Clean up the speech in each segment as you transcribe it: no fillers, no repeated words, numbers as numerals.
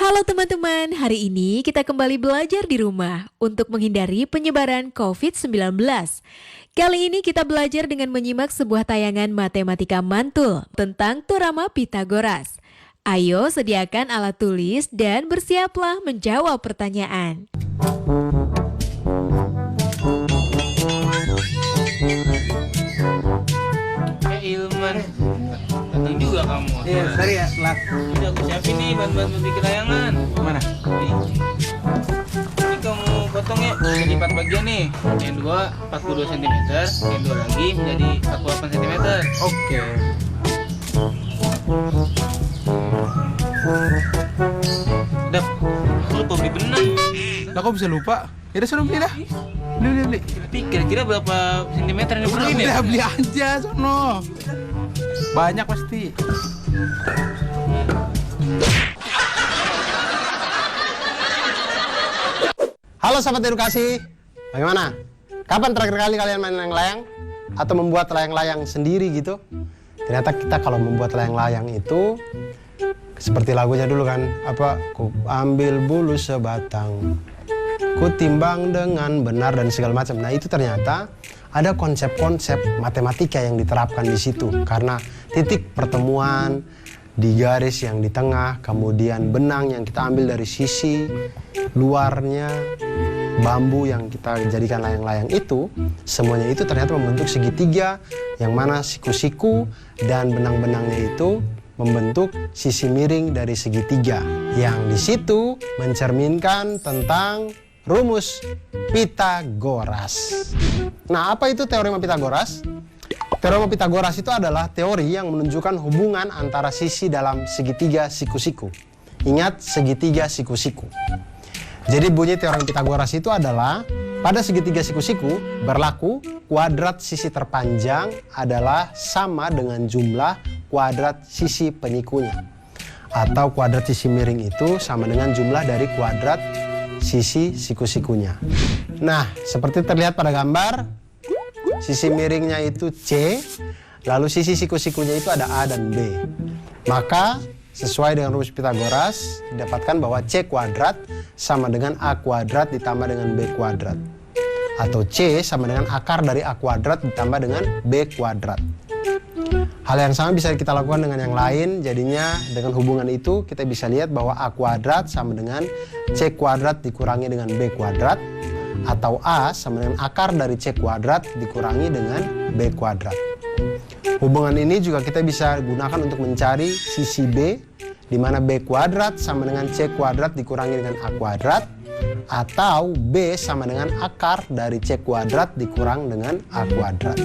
Halo teman-teman, hari ini kita kembali belajar di rumah untuk menghindari penyebaran COVID-19. Kali ini kita belajar dengan menyimak sebuah tayangan matematika mantul tentang teorema Pitagoras. Ayo sediakan alat tulis dan bersiaplah menjawab pertanyaan. Ilman, datang juga kamu. Iya, sorry ya, telat. Udah aku siapin nih bahan-bahan bikin layangan. Mana? Ini kamu potong ya, jadi 4 bagian nih. Yang dua 42 cm, yang dua lagi menjadi 48 cm. Oke. Udah, aku lupa beli benang. Lah kok bisa lupa? Ya udah suruh beli dah. Beli. Tapi kira-kira berapa sentimeter yang Udah, diperluin ya? beli aja sono. Banyak pasti. Halo sahabat edukasi, bagaimana? Kapan terakhir kali kalian main layang-layang? Atau membuat layang-layang sendiri gitu? Ternyata kita kalau membuat layang-layang itu seperti lagunya dulu kan, ku ambil bulu sebatang, ku timbang dengan benar dan segala macam. Nah itu ternyata ada konsep-konsep matematika yang diterapkan di situ karena titik pertemuan di garis yang di tengah, kemudian benang yang kita ambil dari sisi luarnya, bambu yang kita jadikan layang-layang itu, semuanya itu ternyata membentuk segitiga yang mana siku-siku dan benang-benangnya itu membentuk sisi miring dari segitiga yang di situ mencerminkan tentang rumus Pitagoras. Nah, apa itu teorema Pitagoras? Teorema Pitagoras itu adalah teori yang menunjukkan hubungan antara sisi dalam segitiga siku-siku. Ingat, segitiga siku-siku. Jadi bunyi teorema Pitagoras itu adalah pada segitiga siku-siku berlaku kuadrat sisi terpanjang adalah sama dengan jumlah kuadrat sisi penyikunya. Atau kuadrat sisi miring itu sama dengan jumlah dari kuadrat sisi siku-sikunya. Nah, seperti terlihat pada gambar, sisi miringnya itu C, lalu sisi siku-sikunya itu ada A dan B. Maka sesuai dengan rumus Pitagoras, didapatkan bahwa C kuadrat sama dengan A kuadrat ditambah dengan B kuadrat. Atau C sama dengan akar dari A kuadrat ditambah dengan B kuadrat. Hal yang sama bisa kita lakukan dengan yang lain, jadinya dengan hubungan itu kita bisa lihat bahwa A kuadrat sama dengan C kuadrat dikurangi dengan B kuadrat, atau A sama dengan akar dari C kuadrat dikurangi dengan B kuadrat. Hubungan ini juga kita bisa gunakan untuk mencari sisi B, di mana B kuadrat sama dengan C kuadrat dikurangi dengan A kuadrat, atau B sama dengan akar dari C kuadrat dikurang dengan A kuadrat.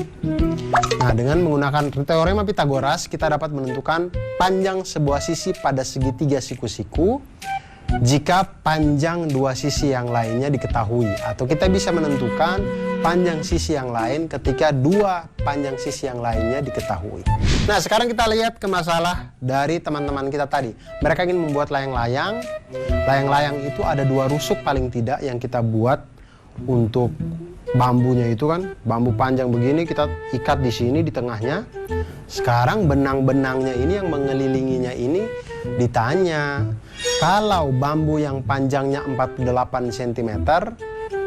Nah, dengan menggunakan teorema Pitagoras, kita dapat menentukan panjang sebuah sisi pada segitiga siku-siku jika panjang dua sisi yang lainnya diketahui. Atau kita bisa menentukan panjang sisi yang lain ketika dua panjang sisi yang lainnya diketahui. Nah, sekarang kita lihat ke masalah dari teman-teman kita tadi. Mereka ingin membuat layang-layang. Layang-layang itu ada dua rusuk paling tidak yang kita buat untuk bambunya itu kan. Bambu panjang begini kita ikat di sini di tengahnya. Sekarang benang-benangnya ini yang mengelilinginya ini ditanya, kalau bambu yang panjangnya 48 cm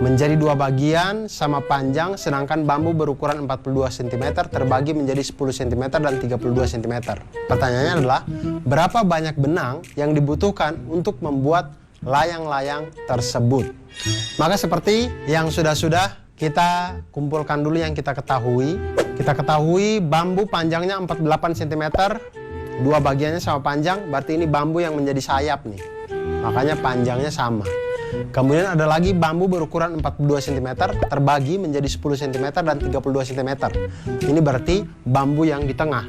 menjadi dua bagian sama panjang, sedangkan bambu berukuran 42 cm terbagi menjadi 10 cm dan 32 cm. Pertanyaannya adalah, berapa banyak benang yang dibutuhkan untuk membuat layang-layang tersebut? Maka seperti yang sudah-sudah kita kumpulkan dulu yang kita ketahui. Kita ketahui bambu panjangnya 48 cm, dua bagiannya sama panjang, berarti ini bambu yang menjadi sayap nih. Makanya panjangnya sama. Kemudian ada lagi bambu berukuran 42 cm terbagi menjadi 10 cm dan 32 cm. Ini berarti bambu yang di tengah.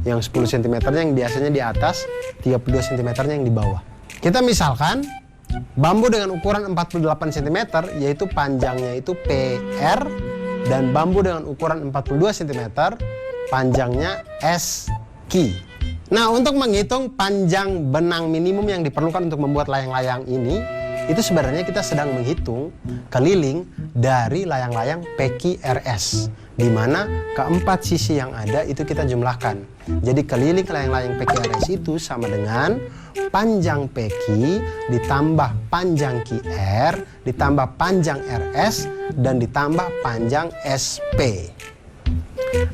Yang 10 cm yang biasanya di atas, 32 cm yang di bawah. Kita misalkan bambu dengan ukuran 48 cm yaitu panjangnya itu PR dan bambu dengan ukuran 42 cm panjangnya SQ. Nah, untuk menghitung panjang benang minimum yang diperlukan untuk membuat layang-layang ini, itu sebenarnya kita sedang menghitung keliling dari layang-layang PQRS. di mana keempat sisi yang ada itu kita jumlahkan. Jadi keliling layang-layang PQRS itu sama dengan panjang PQ ditambah panjang QR ditambah panjang RS dan ditambah panjang SP.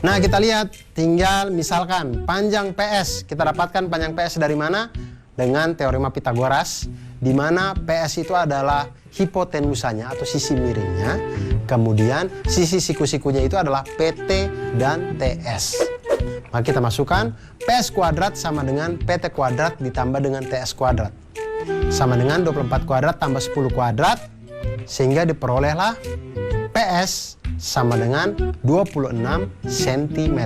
Nah, kita lihat, tinggal misalkan panjang PS. Kita dapatkan panjang PS dari mana? Dengan teorema Pitagoras, di mana PS itu adalah hipotenusanya atau sisi miringnya. Kemudian sisi siku-sikunya itu adalah PT dan TS. Maka kita masukkan PS kuadrat sama dengan PT kuadrat ditambah dengan TS kuadrat. Sama dengan 24 kuadrat tambah 10 kuadrat. Sehingga diperolehlah PS sama dengan 26 cm.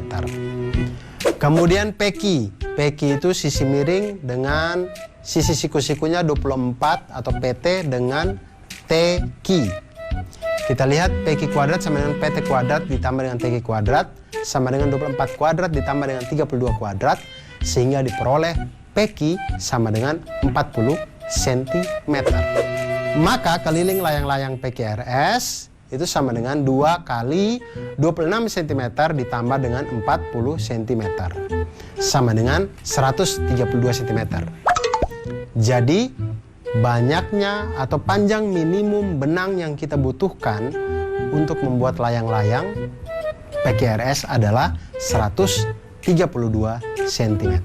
Kemudian PQ. PQ itu sisi miring dengan sisi siku-sikunya 24 atau PT dengan TQ. Kita lihat PQ kuadrat sama dengan PT kuadrat ditambah dengan TQ kuadrat sama dengan 24 kuadrat ditambah dengan 32 kuadrat sehingga diperoleh PQ sama dengan 40 cm. Maka keliling layang-layang PQRS itu sama dengan 2 kali 26 cm ditambah dengan 40 cm. Sama dengan 132 cm. Jadi banyaknya atau panjang minimum benang yang kita butuhkan untuk membuat layang-layang PQRS adalah 132 cm.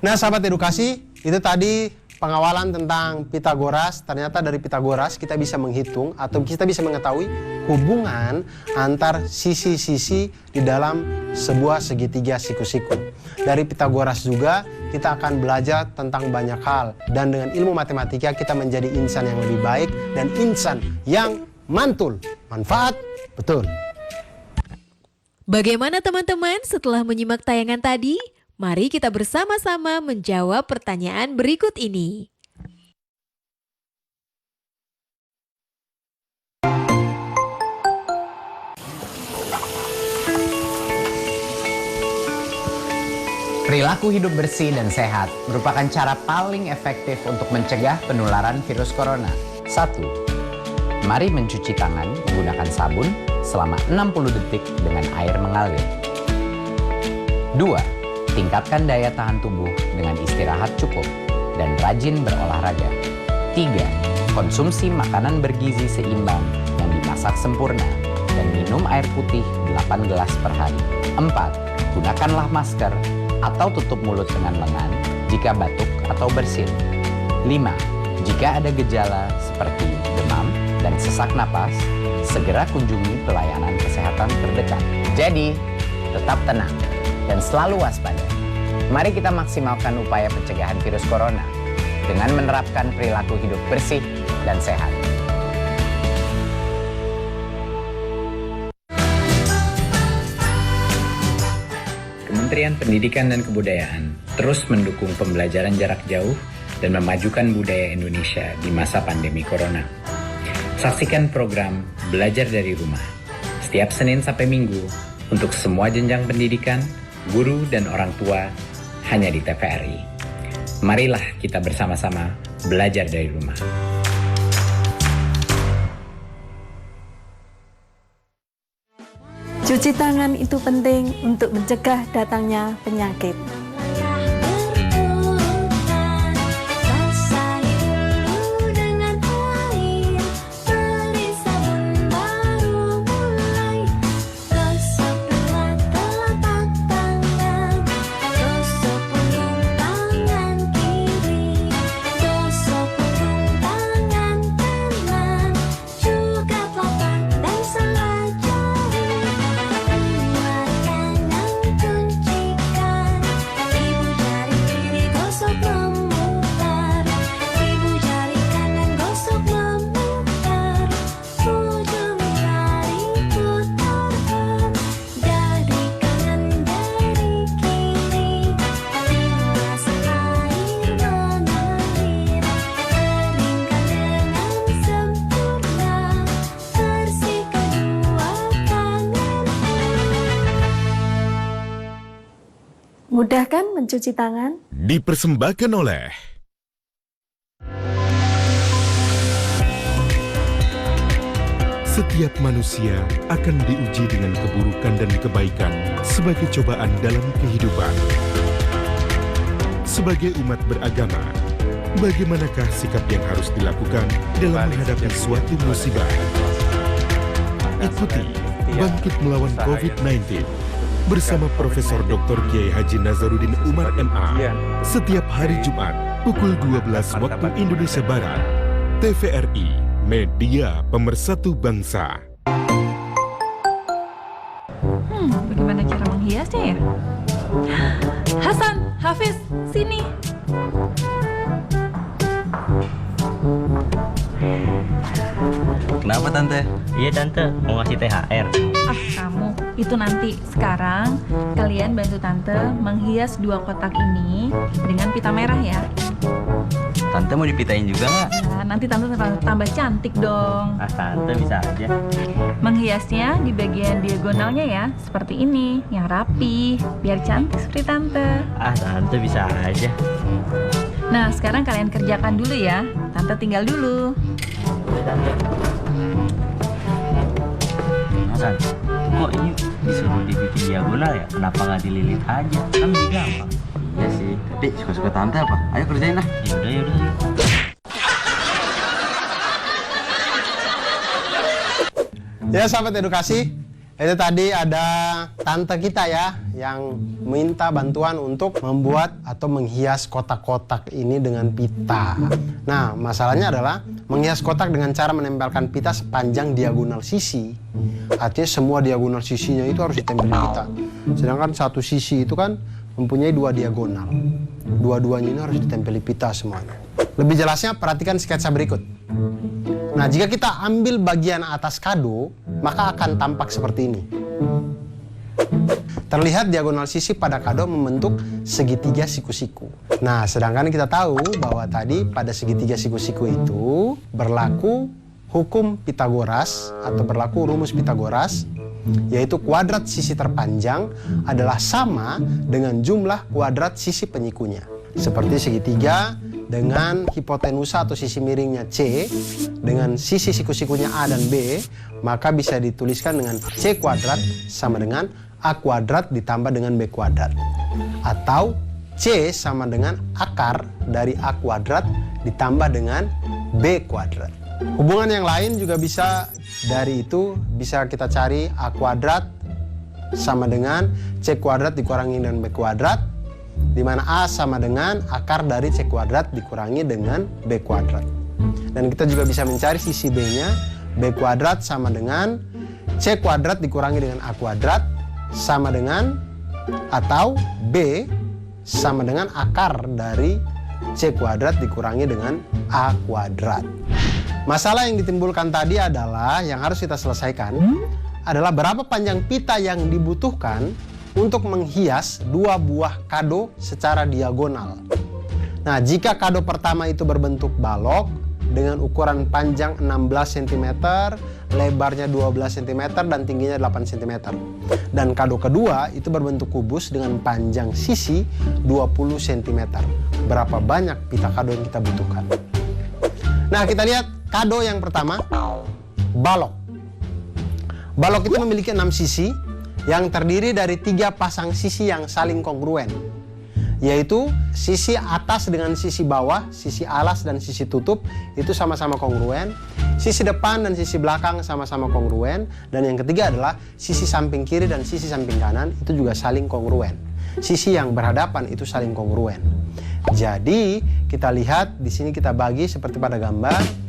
Nah, sahabat edukasi, itu tadi pengawalan tentang Pitagoras. Ternyata dari Pitagoras kita bisa menghitung atau kita bisa mengetahui hubungan antar sisi-sisi di dalam sebuah segitiga siku-siku. Dari Pitagoras juga kita akan belajar tentang banyak hal. Dan dengan ilmu matematika kita menjadi insan yang lebih baik dan insan yang mantul. Manfaat, betul. Bagaimana teman-teman setelah menyimak tayangan tadi? Mari kita bersama-sama menjawab pertanyaan berikut ini. Perilaku hidup bersih dan sehat merupakan cara paling efektif untuk mencegah penularan virus corona. 1. Mari mencuci tangan menggunakan sabun selama 60 detik dengan air mengalir. 2. Tingkatkan daya tahan tubuh dengan istirahat cukup dan rajin berolahraga. 3. Konsumsi makanan bergizi seimbang yang dimasak sempurna dan minum air putih 8 gelas per hari. 4. Gunakanlah masker atau tutup mulut dengan lengan jika batuk atau bersin. 5. Jika ada gejala seperti demam dan sesak napas, segera kunjungi pelayanan kesehatan terdekat. Jadi, tetap tenang dan selalu waspada. Mari kita maksimalkan upaya pencegahan virus corona dengan menerapkan perilaku hidup bersih dan sehat. Kementerian Pendidikan dan Kebudayaan terus mendukung pembelajaran jarak jauh dan memajukan budaya Indonesia di masa pandemi corona. Saksikan program Belajar dari Rumah setiap Senin sampai Minggu untuk semua jenjang pendidikan, guru, dan orang tua hanya di TVRI. Marilah kita bersama-sama belajar dari rumah. Cuci tangan itu penting untuk mencegah datangnya penyakit. Mudah kan mencuci tangan? Dipersembahkan oleh Setiap manusia akan diuji dengan keburukan dan kebaikan sebagai cobaan dalam kehidupan. Sebagai umat beragama, bagaimanakah sikap yang harus dilakukan dalam menghadapi suatu musibah? Ikuti Bangkit Melawan COVID-19 bersama Profesor Dr. Kiai Haji Nazaruddin Umar MA setiap hari Jumat pukul 12 waktu Indonesia Barat. TVRI, Media Pemersatu Bangsa. Bagaimana cara menghiasnya ya? Hasan, Hafiz, sini. Kenapa Tante? Iya Tante, mau ngasih THR. Kamu, itu nanti. Sekarang, kalian bantu Tante menghias 2 kotak ini dengan pita merah ya. Tante mau dipitain juga nggak? Nah, nanti Tante tambah cantik dong. Tante bisa aja. Menghiasnya di bagian diagonalnya ya, seperti ini, yang rapi, biar cantik seperti Tante. Tante bisa aja. Nah, sekarang kalian kerjakan dulu ya. Tante tinggal dulu. Hasan, kok ini disuruh dibikin diagonal ya? Kenapa nggak dililit aja? Kan lebih gampang. Iya sih, tapi suka-suka Tante apa? Ayo kerjain lah. Yaudah. Ya sahabat edukasi, itu tadi ada tante kita ya yang minta bantuan untuk membuat atau menghias kotak-kotak ini dengan pita. Nah, masalahnya adalah menghias kotak dengan cara menempelkan pita sepanjang diagonal sisi. Artinya semua diagonal sisinya itu harus ditempel pita. Sedangkan satu sisi itu kan mempunyai 2 diagonal. Dua-duanya ini harus ditempeli pita semuanya. Lebih jelasnya perhatikan sketsa berikut. Nah, jika kita ambil bagian atas kado, maka akan tampak seperti ini. Terlihat diagonal sisi pada kado membentuk segitiga siku-siku. Nah, sedangkan kita tahu bahwa tadi pada segitiga siku-siku itu berlaku hukum Pitagoras atau berlaku rumus Pitagoras, yaitu kuadrat sisi terpanjang adalah sama dengan jumlah kuadrat sisi penyikunya. Seperti segitiga dengan hipotenusa atau sisi miringnya C dengan sisi siku-sikunya A dan B, maka bisa dituliskan dengan C kuadrat sama dengan A kuadrat ditambah dengan B kuadrat. Atau C sama dengan akar dari A kuadrat ditambah dengan B kuadrat. Hubungan yang lain juga bisa dari itu, bisa kita cari A kuadrat sama dengan C kuadrat dikurangi dengan B kuadrat, di mana A sama dengan akar dari C kuadrat dikurangi dengan B kuadrat. Dan kita juga bisa mencari sisi B-nya, B kuadrat sama dengan C kuadrat dikurangi dengan A kuadrat sama dengan, atau B sama dengan akar dari C kuadrat dikurangi dengan A kuadrat. Masalah yang ditimbulkan tadi adalah, yang harus kita selesaikan adalah berapa panjang pita yang dibutuhkan untuk menghias 2 buah kado secara diagonal. Nah, jika kado pertama itu berbentuk balok dengan ukuran panjang 16 cm, lebarnya 12 cm, dan tingginya 8 cm. Dan kado kedua itu berbentuk kubus dengan panjang sisi 20 cm. Berapa banyak pita kado yang kita butuhkan? Nah, kita lihat kado yang pertama, balok. Balok itu memiliki 6 sisi yang terdiri dari 3 pasang sisi yang saling kongruen, yaitu sisi atas dengan sisi bawah, sisi alas dan sisi tutup itu sama-sama kongruen, sisi depan dan sisi belakang sama-sama kongruen, dan yang ketiga adalah sisi samping kiri dan sisi samping kanan itu juga saling kongruen. Sisi yang berhadapan itu saling kongruen. Jadi kita lihat di sini, kita bagi seperti pada gambar.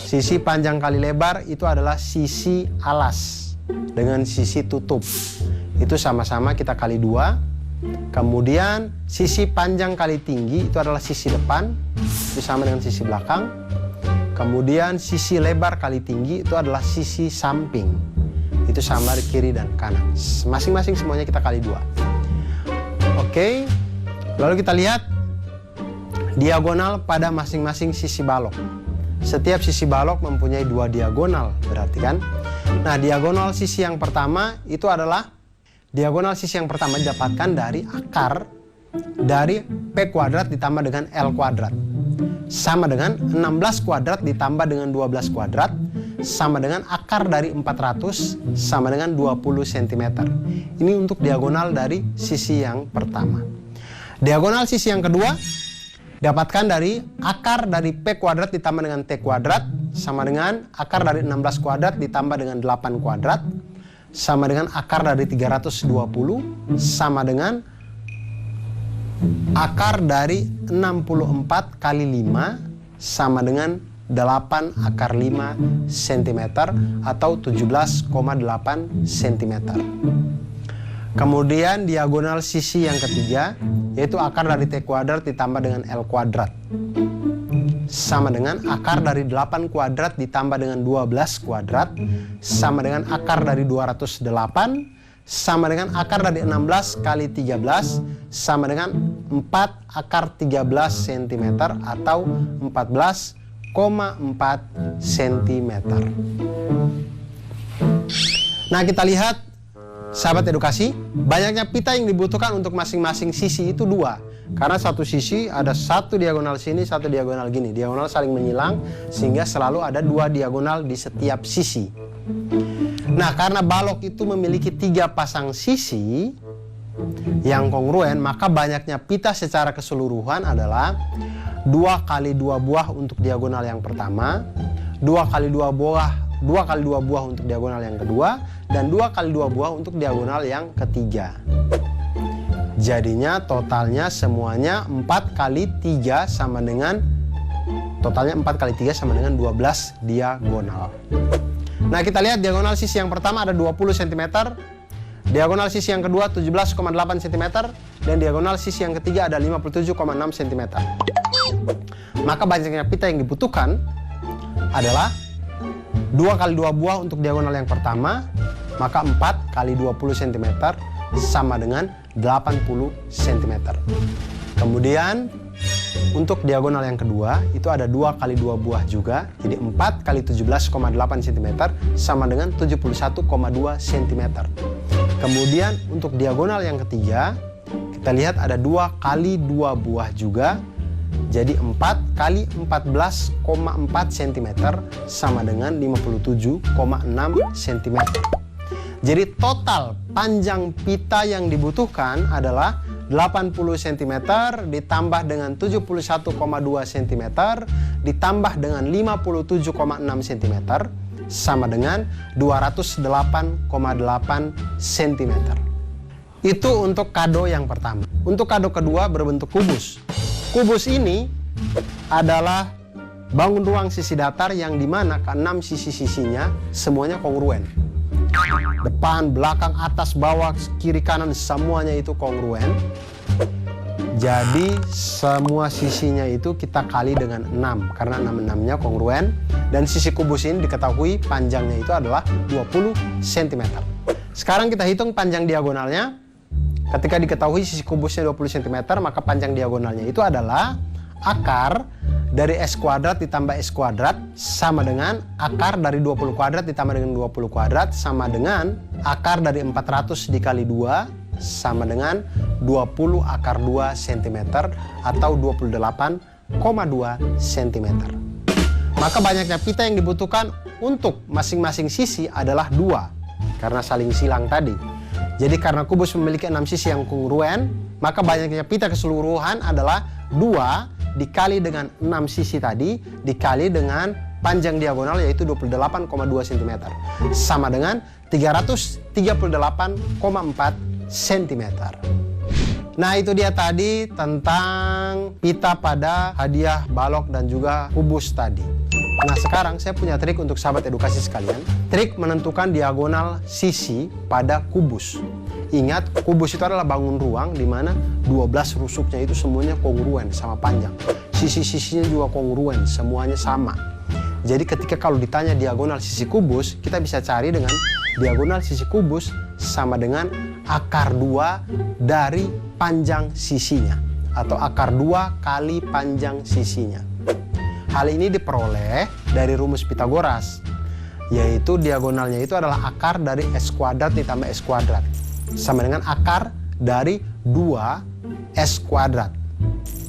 Sisi panjang kali lebar itu adalah sisi alas dengan sisi tutup. Itu sama-sama kita kali 2. Kemudian sisi panjang kali tinggi itu adalah sisi depan, itu sama dengan sisi belakang. Kemudian sisi lebar kali tinggi itu adalah sisi samping, itu sama di kiri dan kanan. Masing-masing semuanya kita kali 2. Oke, lalu kita lihat diagonal pada masing-masing sisi balok. Setiap sisi balok mempunyai 2 diagonal, berarti kan? Nah, diagonal sisi yang pertama itu adalah, diagonal sisi yang pertama didapatkan dari akar dari P kuadrat ditambah dengan L kuadrat. Sama dengan 16 kuadrat ditambah dengan 12 kuadrat, sama dengan akar dari 400 sama dengan 20 cm. Ini untuk diagonal dari sisi yang pertama. Diagonal sisi yang kedua dapatkan dari akar dari P kuadrat ditambah dengan T kuadrat sama dengan akar dari 16 kuadrat ditambah dengan 8 kuadrat sama dengan akar dari 320 sama dengan akar dari 64 kali 5 sama dengan 8 akar 5 cm atau 17,8 cm. Kemudian diagonal sisi yang ketiga yaitu akar dari T kuadrat ditambah dengan L kuadrat sama dengan akar dari 8 kuadrat ditambah dengan 12 kuadrat sama dengan akar dari 208 sama dengan akar dari 16 kali 13 sama dengan 4 akar 13 cm atau 14,4 cm. Nah, kita lihat sahabat edukasi, banyaknya pita yang dibutuhkan untuk masing-masing sisi itu 2. Karena satu sisi ada satu diagonal sini, satu diagonal gini. Diagonal saling menyilang sehingga selalu ada 2 diagonal di setiap sisi. Nah, karena balok itu memiliki 3 pasang sisi yang kongruen, maka banyaknya pita secara keseluruhan adalah 2 kali 2 buah untuk diagonal yang pertama, 2 kali 2 buah untuk diagonal yang kedua, dan 2 kali 2 buah untuk diagonal yang ketiga. Jadinya totalnya semuanya 4 kali 3 sama dengan totalnya 4 kali 3 sama dengan 12 diagonal. Nah, kita lihat diagonal sisi yang pertama ada 20 cm, diagonal sisi yang kedua 17,8 cm, dan diagonal sisi yang ketiga ada 57,6 cm. Maka banyaknya pita yang dibutuhkan adalah 2 kali 2 buah untuk diagonal yang pertama, maka 4 kali 20 cm sama dengan 80 cm. Kemudian untuk diagonal yang kedua itu ada 2 kali 2 buah juga, jadi 4 kali 17,8 cm sama dengan 71,2 cm. Kemudian untuk diagonal yang ketiga kita lihat ada 2 kali 2 buah juga, jadi 4 kali 14,4 cm sama dengan 57,6 cm. Jadi total panjang pita yang dibutuhkan adalah 80 cm ditambah dengan 71,2 cm ditambah dengan 57,6 cm sama dengan 208,8 cm. Itu untuk kado yang pertama. Untuk kado kedua berbentuk kubus. Kubus ini adalah bangun ruang sisi datar yang dimana ke-6 sisi-sisinya semuanya kongruen. Depan, belakang, atas, bawah, kiri, kanan semuanya itu kongruen. Jadi semua sisinya itu kita kali dengan 6 karena 6-6-nya kongruen. Dan sisi kubus ini diketahui panjangnya itu adalah 20 cm. Sekarang kita hitung panjang diagonalnya. Ketika diketahui sisi kubusnya 20 cm, maka panjang diagonalnya itu adalah akar dari S kuadrat ditambah S kuadrat sama dengan akar dari 20 kuadrat ditambah dengan 20 kuadrat sama dengan akar dari 400 dikali 2 sama dengan 20 akar 2 cm atau 28,2 cm. Maka banyaknya pita yang dibutuhkan untuk masing-masing sisi adalah 2 karena saling silang tadi. Jadi karena kubus memiliki 6 sisi yang kongruen, maka banyaknya pita keseluruhan adalah 2 dikali dengan 6 sisi tadi dikali dengan panjang diagonal yaitu 28,2 cm sama dengan 338,4 cm. Nah, itu dia tadi tentang pita pada hadiah balok dan juga kubus tadi. Nah, sekarang saya punya trik untuk sahabat edukasi sekalian. Trik menentukan diagonal sisi pada kubus. Ingat, kubus itu adalah bangun ruang di mana 12 rusuknya itu semuanya kongruen sama panjang. Sisi-sisinya juga kongruen, semuanya sama. Jadi ketika kalau ditanya diagonal sisi kubus, kita bisa cari dengan diagonal sisi kubus sama dengan akar 2 dari panjang sisinya. Atau akar 2 kali panjang sisinya. Hal ini diperoleh dari rumus Pitagoras, yaitu diagonalnya itu adalah akar dari S kuadrat ditambah S kuadrat. Sama dengan akar dari 2 S kuadrat,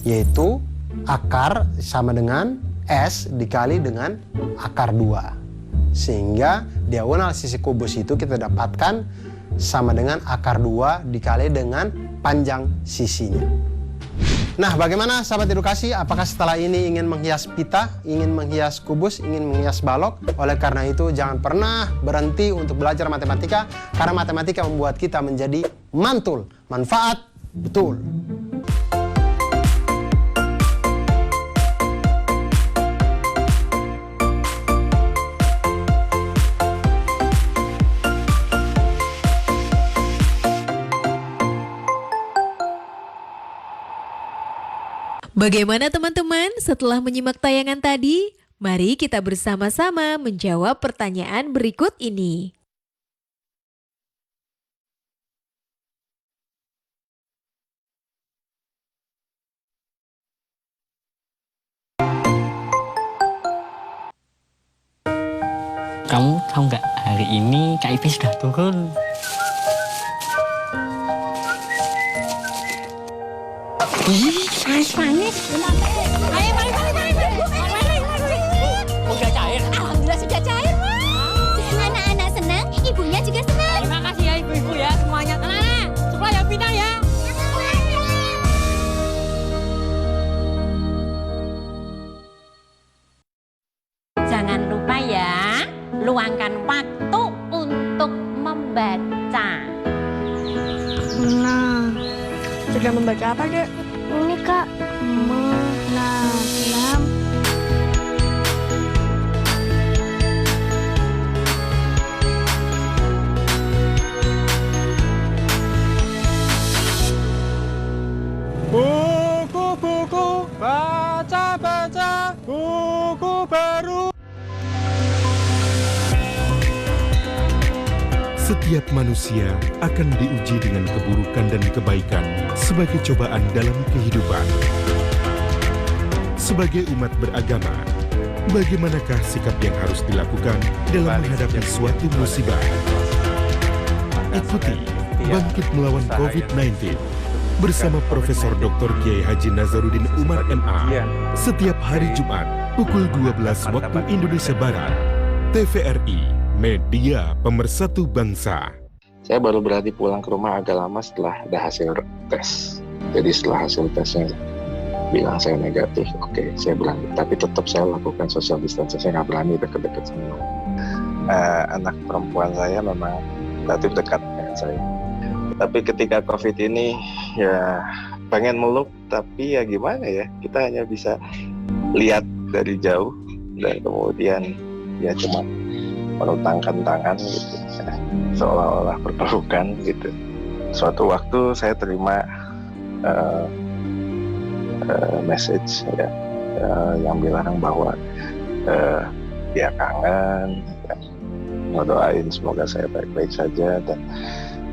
yaitu akar sama dengan S dikali dengan akar 2. Sehingga diagonal sisi kubus itu kita dapatkan sama dengan akar 2 dikali dengan panjang sisinya. Nah, bagaimana sahabat edukasi? Apakah setelah ini ingin menghias pita, ingin menghias kubus, ingin menghias balok? Oleh karena itu, jangan pernah berhenti untuk belajar matematika, karena matematika membuat kita menjadi mantul. Manfaat betul. Bagaimana teman-teman setelah menyimak tayangan tadi? Mari kita bersama-sama menjawab pertanyaan berikut ini. Kamu tahu nggak, hari ini KIP sudah turun. Panik. Ayo, mari. Udah cair. Alhamdulillah sudah cair, Mak. Anak-anak senang, ibunya juga senang. Terima kasih ya ibu-ibu ya semuanya. Anak-anak, sekolah yang pindah ya. Jangan lupa ya, luangkan waktu untuk membaca. Nah, sudah membaca apa, Dek? Ini, Kak. Menanam. Buku-buku, baca-baca, buku baru. Setiap manusia akan diuji dengan keburukan dan kebaikan sebagai cobaan dalam kehidupan. Sebagai umat beragama, bagaimanakah sikap yang harus dilakukan dalam menghadapi suatu musibah? Ikuti Bangkit Melawan COVID-19 bersama Profesor Dr. Kiai Haji Nazaruddin Umar MA setiap hari Jumat pukul 12 waktu Indonesia Barat. TVRI, Media Pemersatu Bangsa. Saya baru berani pulang ke rumah agak lama setelah ada hasil tes. Jadi setelah hasil tesnya bilang saya negatif, oke, saya berani. Tapi tetap saya lakukan social distancing, saya nggak berani dekat-dekat semua. Anak perempuan saya memang relatif dekat dengan saya. Tapi ketika COVID ini, ya pengen meluk, tapi ya gimana ya, kita hanya bisa lihat dari jauh dan kemudian ya cuma menutangkan tangan gitu, seolah-olah berpelukan gitu. Suatu waktu saya terima message ya, yang bilang bahwa dia kangen, ya, ngedoain semoga saya baik-baik saja, dan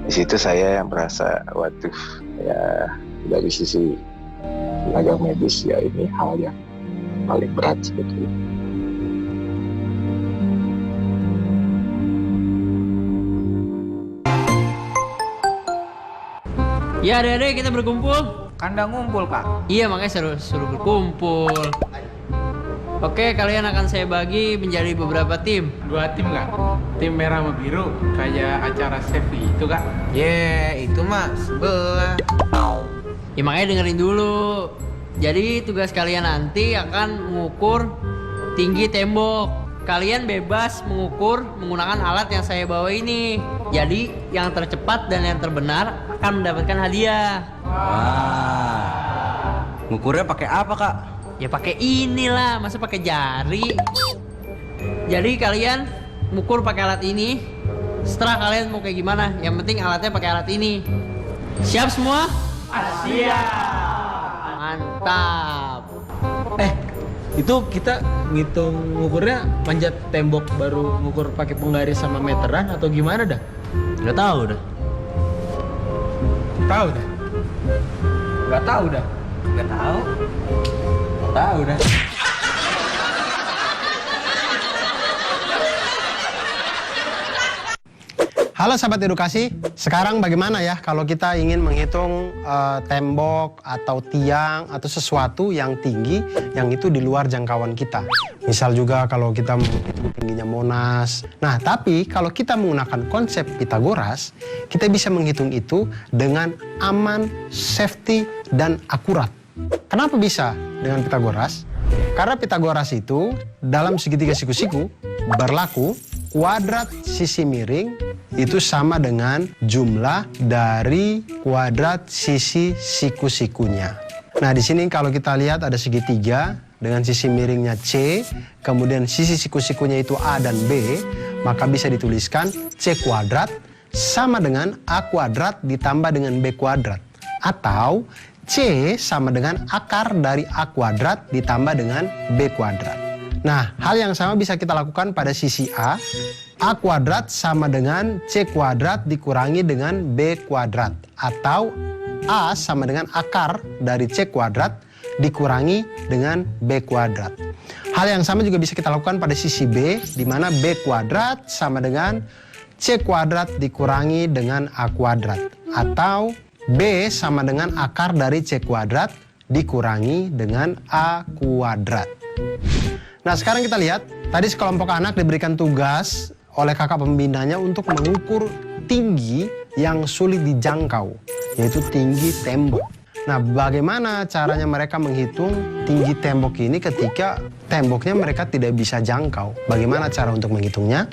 di situ saya yang merasa waduh ya, dari sisi tenaga medis ya ini hal yang paling berat sebetulnya. Ya adek-adek, kita berkumpul. Kandang ngumpul, Kak. Iya, makanya suruh berkumpul. Oke, kalian akan saya bagi menjadi beberapa tim. 2 tim, Kak. Tim merah sama biru, kayak acara Sevi itu, Kak. Itu mah sebelah. Ya makanya dengerin dulu. Jadi tugas kalian nanti akan mengukur tinggi tembok. Kalian bebas mengukur menggunakan alat yang saya bawa ini. Jadi yang tercepat dan yang terbenar akan mendapatkan hadiah. Wah. Ngukurnya pakai apa, Kak? Ya pakai inilah, masa pakai jari. Jadi kalian mengukur pakai alat ini. Setelah kalian mau kayak gimana, yang penting alatnya pakai alat ini. Siap semua? Siap. Mantap. Itu kita ngitung ngukurnya panjat tembok baru ngukur pakai penggaris sama meteran atau gimana dah? Nggak tahu dah. Tahu dah. Nggak tahu dah. Nggak tahu. Tahu dah. Halo sahabat edukasi, sekarang bagaimana ya kalau kita ingin menghitung tembok atau tiang atau sesuatu yang tinggi yang itu di luar jangkauan kita. Misal juga kalau kita menghitung tingginya Monas. Nah, tapi kalau kita menggunakan konsep Pitagoras, kita bisa menghitung itu dengan aman, safety, dan akurat. Kenapa bisa dengan Pitagoras? Karena Pitagoras itu dalam segitiga siku-siku berlaku kuadrat sisi miring itu sama dengan jumlah dari kuadrat sisi siku-sikunya. Nah, di sini kalau kita lihat ada segitiga dengan sisi miringnya C, kemudian sisi siku-sikunya itu A dan B, maka bisa dituliskan C kuadrat sama dengan A kuadrat ditambah dengan B kuadrat. Atau C sama dengan akar dari A kuadrat ditambah dengan B kuadrat. Nah, hal yang sama bisa kita lakukan pada sisi A. A kuadrat sama dengan C kuadrat dikurangi dengan B kuadrat. Atau A sama dengan akar dari C kuadrat dikurangi dengan B kuadrat. Hal yang sama juga bisa kita lakukan pada sisi B, di mana B kuadrat sama dengan C kuadrat dikurangi dengan A kuadrat. Atau B sama dengan akar dari C kuadrat dikurangi dengan A kuadrat. Nah, sekarang kita lihat, tadi sekelompok anak diberikan tugas oleh kakak pembinanya untuk mengukur tinggi yang sulit dijangkau, yaitu tinggi tembok. Nah, bagaimana caranya mereka menghitung tinggi tembok ini ketika temboknya mereka tidak bisa jangkau? Bagaimana cara untuk menghitungnya?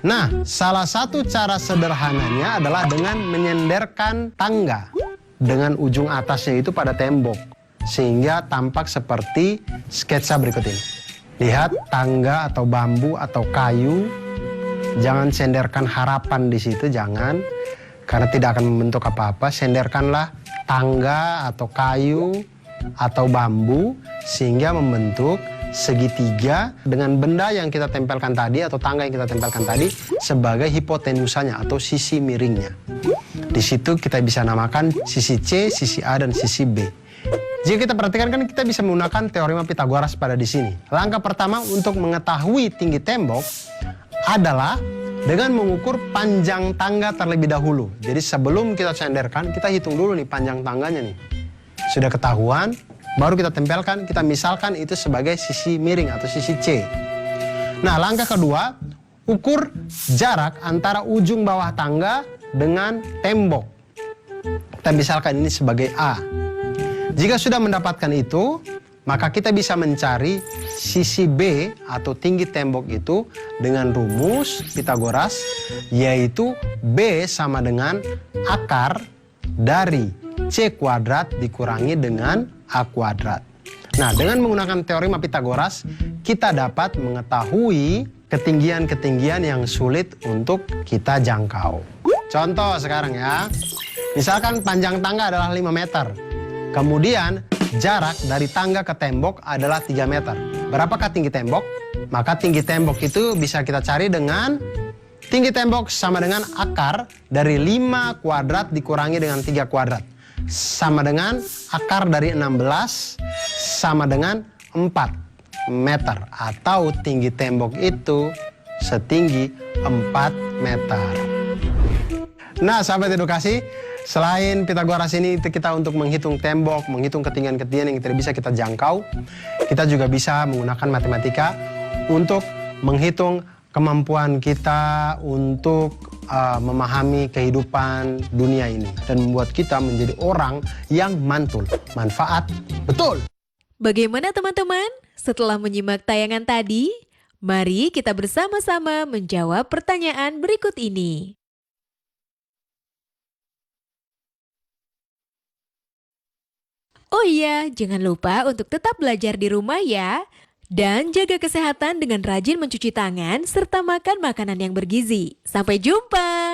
Nah, salah satu cara sederhananya adalah dengan menyenderkan tangga dengan ujung atasnya itu pada tembok, sehingga tampak seperti sketsa berikut ini. Lihat tangga atau bambu atau kayu, jangan senderkan harapan di situ, jangan, karena tidak akan membentuk apa-apa. Senderkanlah tangga atau kayu atau bambu sehingga membentuk segitiga dengan benda yang kita tempelkan tadi atau tangga yang kita tempelkan tadi sebagai hipotenusanya atau sisi miringnya. Di situ kita bisa namakan sisi C, sisi A, dan sisi B. Jika kita perhatikan kan kita bisa menggunakan teorema Pitagoras pada di sini. Langkah pertama untuk mengetahui tinggi tembok adalah dengan mengukur panjang tangga terlebih dahulu. Jadi sebelum kita senderkan, kita hitung dulu nih panjang tangganya nih. Sudah ketahuan, baru kita tempelkan, kita misalkan itu sebagai sisi miring atau sisi C. Nah, langkah kedua, ukur jarak antara ujung bawah tangga dengan tembok. Kita misalkan ini sebagai A. Jika sudah mendapatkan itu, maka kita bisa mencari sisi B atau tinggi tembok itu dengan rumus Pitagoras, yaitu B sama dengan akar dari C kuadrat dikurangi dengan A kuadrat. Nah, dengan menggunakan teorema Pitagoras, kita dapat mengetahui ketinggian-ketinggian yang sulit untuk kita jangkau. Contoh sekarang ya, misalkan panjang tangga adalah 5 meter. Kemudian jarak dari tangga ke tembok adalah 3 meter. Berapakah tinggi tembok? Maka tinggi tembok itu bisa kita cari dengan tinggi tembok sama dengan akar dari 5 kuadrat dikurangi dengan 3 kuadrat. Sama dengan akar dari 16 sama dengan 4 meter. Atau tinggi tembok itu setinggi 4 meter. Nah, sahabat edukasi, selain Pitagoras ini kita untuk menghitung tembok, menghitung ketinggian-ketinggian yang tidak bisa kita jangkau, kita juga bisa menggunakan matematika untuk menghitung kemampuan kita untuk memahami kehidupan dunia ini dan membuat kita menjadi orang yang mantul, manfaat, betul. Bagaimana teman-teman? Setelah menyimak tayangan tadi, mari kita bersama-sama menjawab pertanyaan berikut ini. Oh iya, jangan lupa untuk tetap belajar di rumah ya. Dan jaga kesehatan dengan rajin mencuci tangan serta makan makanan yang bergizi. Sampai jumpa!